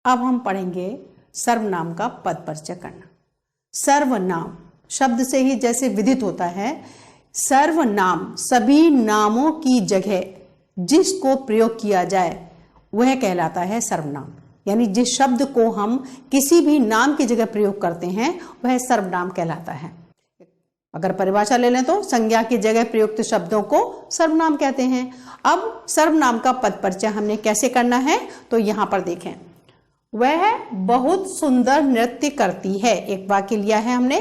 अब हम पढ़ेंगे सर्वनाम का पद परिचय करना। सर्वनाम शब्द से ही जैसे विदित होता है, सर्वनाम सभी नामों की जगह जिसको प्रयोग किया जाए वह कहलाता है सर्वनाम। यानी जिस शब्द को हम किसी भी नाम की जगह प्रयोग करते हैं वह सर्वनाम कहलाता है। अगर परिभाषा ले लें तो संज्ञा की जगह प्रयुक्त शब्दों को सर्वनाम कहते हैं। अब सर्वनाम का पद परिचय हमने कैसे करना है तो यहां पर देखें, वह बहुत सुंदर नृत्य करती है। एक वाक्य लिया है हमने,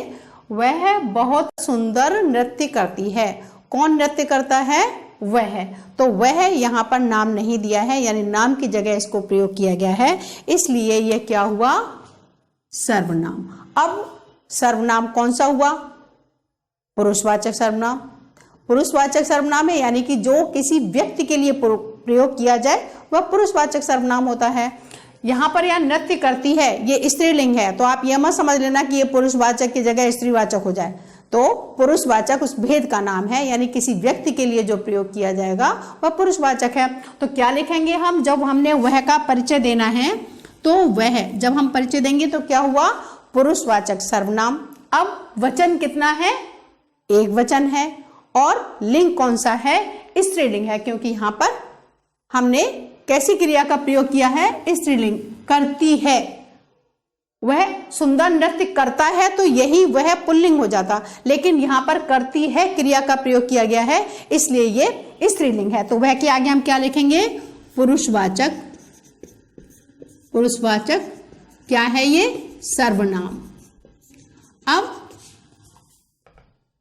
वह बहुत सुंदर नृत्य करती है। कौन नृत्य करता है? वह। तो वह यहाँ पर नाम नहीं दिया है, यानी नाम की जगह इसको प्रयोग किया गया है, इसलिए यह क्या हुआ? सर्वनाम। अब सर्वनाम कौन सा हुआ? पुरुषवाचक सर्वनाम। पुरुषवाचक सर्वनाम है, यानी कि जो किसी व्यक्ति के लिए प्रयोग किया जाए वह पुरुषवाचक सर्वनाम होता है। यहाँ पर यह नृत्य करती है, ये स्त्रीलिंग है, तो आप यह मत समझ लेना कि ये पुरुषवाचक की जगह स्त्रीवाचक हो जाए। तो पुरुषवाचक उस भेद का नाम है, यानी किसी व्यक्ति के लिए जो प्रयोग किया जाएगा वह पुरुषवाचक है। तो क्या लिखेंगे हम? जब हमने वह का परिचय देना है तो वह, जब हम परिचय देंगे तो क्या हुआ? पुरुषवाचक सर्वनाम। अब वचन कितना है? एक वचन है। और लिंग कौन सा है? स्त्रीलिंग है, क्योंकि यहाँ पर हमने कैसी क्रिया का प्रयोग किया है? स्त्रीलिंग। करती है, वह सुंदर नृत्य करता है, तो यही वह पुल्लिंग हो जाता, लेकिन यहाँ पर करती है क्रिया का प्रयोग किया गया है, इसलिए ये स्त्रीलिंग है। तो वह के आगे हम क्या लिखेंगे? पुरुषवाचक। पुरुषवाचक क्या है? ये सर्वनाम। अब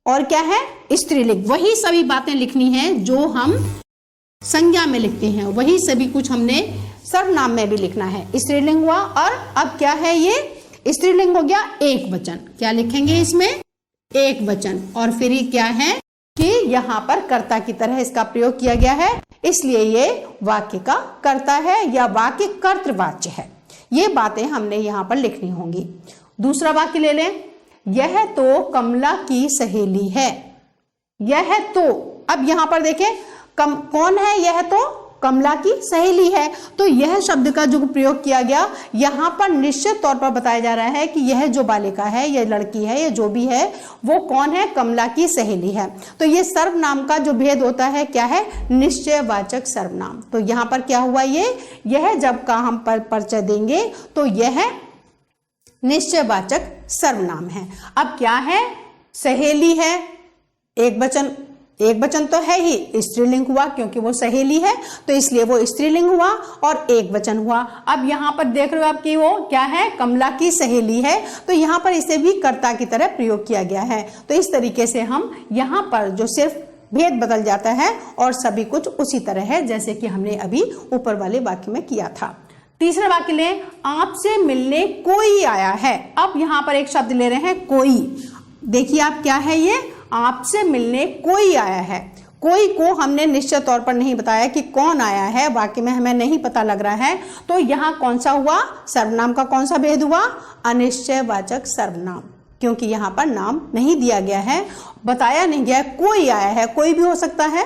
और क्या है? स्त्रीलिंग। वही सभी बातें लिखनी है जो हम संज्ञा में लिखते हैं, वही सभी कुछ हमने सर्वनाम में भी लिखना है। स्त्रीलिंग हुआ, और अब क्या है? ये स्त्रीलिंग हो गया एक वचन। क्या लिखेंगे इसमें? एक वचन। और फिर ये क्या है कि यहाँ पर कर्ता की तरह इसका प्रयोग किया गया है, इसलिए ये वाक्य का कर्ता है या वाक्य कर्तृवाच्य है। ये बातें हमने यहाँ पर लिखनी होंगी। दूसरा वाक्य ले लें, यह तो कमला की सहेली है। यह तो, अब यहाँ पर देखें कौन है? यह तो कमला की सहेली है। तो यह शब्द का जो प्रयोग किया गया यहाँ पर निश्चित तौर पर बताया जा रहा है कि यह जो बालिका है, यह लड़की है, यह जो भी है वो कौन है? कमला की सहेली है। तो ये सर्वनाम का जो भेद होता है क्या है? निश्चयवाचक सर्वनाम। तो यहाँ पर क्या हुआ? यह जब का हम परिचय देंगे तो यह निश्चयवाचक सर्वनाम है। अब क्या है? सहेली है, एक वचन। एक वचन तो है ही, स्त्रीलिंग हुआ क्योंकि वो सहेली है, तो इसलिए वो स्त्रीलिंग हुआ और एक वचन हुआ। अब यहाँ पर देख रहे हो आप कि वो क्या है? कमला की सहेली है, तो यहाँ पर इसे भी कर्ता की तरह प्रयोग किया गया है। तो इस तरीके से हम यहाँ पर जो सिर्फ भेद बदल जाता है और सभी कुछ उसी तरह है जैसे कि हमने अभी ऊपर वाले वाक्य में किया था। तीसरा वाक्य लें, आपसे मिलने कोई आया है। अब यहाँ पर एक शब्द ले रहे हैं, कोई। देखिए आप क्या है? ये आपसे मिलने कोई आया है। कोई को हमने निश्चित तौर पर नहीं बताया कि कौन आया है, वाक्य में हमें नहीं पता लग रहा है, तो यहाँ कौन सा हुआ? सर्वनाम का कौन सा भेद हुआ? अनिश्चयवाचक सर्वनाम, क्योंकि यहाँ पर नाम नहीं दिया गया है, बताया नहीं गया, कोई आया है, कोई भी हो सकता है,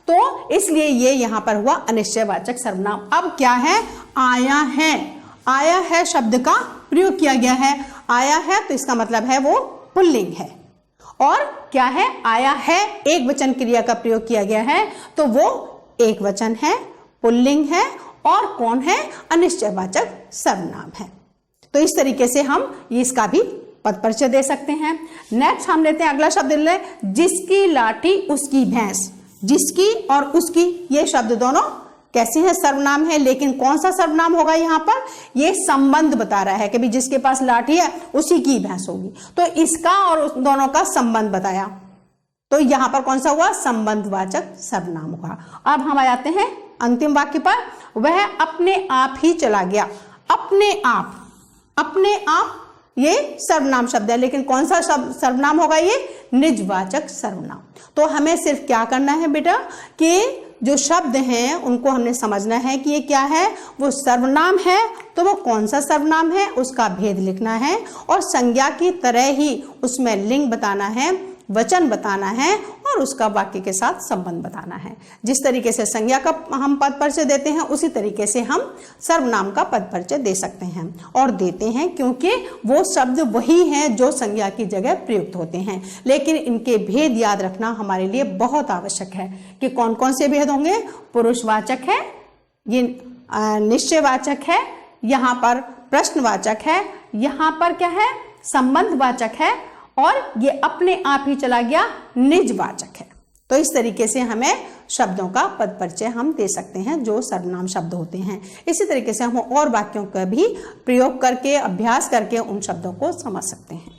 तो इसलिए ये यहाँ पर हुआ अनिश्चयवाचक सर्वनाम। अब क्या है? आया है। आया है शब्द का प्रयोग किया गया है। आया है तो इसका मतलब है वो पुल्लिंग है। और क्या है? आया है, एक वचन क्रिया का प्रयोग किया गया है, तो वो एक वचन है, पुल्लिंग है, और कौन है? अनिश्चयवाचक सर्वनाम है। तो इस तरीके से हम इसका भी पद परिचय दे सकते हैं। नेक्स्ट हम लेते हैं अगला शब्द ले, जिसकी लाठी उसकी भैंस। जिसकी और उसकी ये शब्द दोनों कैसे हैं? सर्वनाम है, लेकिन कौन सा सर्वनाम होगा? यहाँ पर ये संबंध बता रहा है कि भी जिसके पास लाठी है उसी की भैंस होगी, तो इसका और उस दोनों का संबंध बताया, तो यहाँ पर कौन सा हुआ? संबंधवाचक सर्वनाम हुआ। अब हम आ जाते हैं अंतिम वाक्य पर, वह अपने आप ही चला गया। अपने आप, अपने आप ये सर्वनाम शब्द है, लेकिन कौन सा सर्वनाम होगा? ये निजवाचक सर्वनाम। तो हमें सिर्फ क्या करना है बेटा कि जो शब्द हैं उनको हमने समझना है कि ये क्या है? वो सर्वनाम है, तो वो कौन सा सर्वनाम है उसका भेद लिखना है, और संज्ञा की तरह ही उसमें लिंग बताना है, वचन बताना है, और उसका वाक्य के साथ संबंध बताना है। जिस तरीके से संज्ञा का हम पद परिचय देते हैं उसी तरीके से हम सर्वनाम का पद परिचय दे सकते हैं, और देते हैं क्योंकि वो शब्द वही हैं जो संज्ञा की जगह प्रयुक्त होते हैं। लेकिन इनके भेद याद रखना हमारे लिए बहुत आवश्यक है कि कौन कौन से भेद होंगे। पुरुषवाचक है, ये निश्चयवाचक है, यहाँ पर प्रश्नवाचक है, यहाँ पर क्या है संबंधवाचक है, और ये अपने आप ही चला गया निजवाचक है। तो इस तरीके से हमें शब्दों का पद परिचय हम दे सकते हैं जो सर्वनाम शब्द होते हैं। इसी तरीके से हम और वाक्यों का भी प्रयोग करके, अभ्यास करके उन शब्दों को समझ सकते हैं।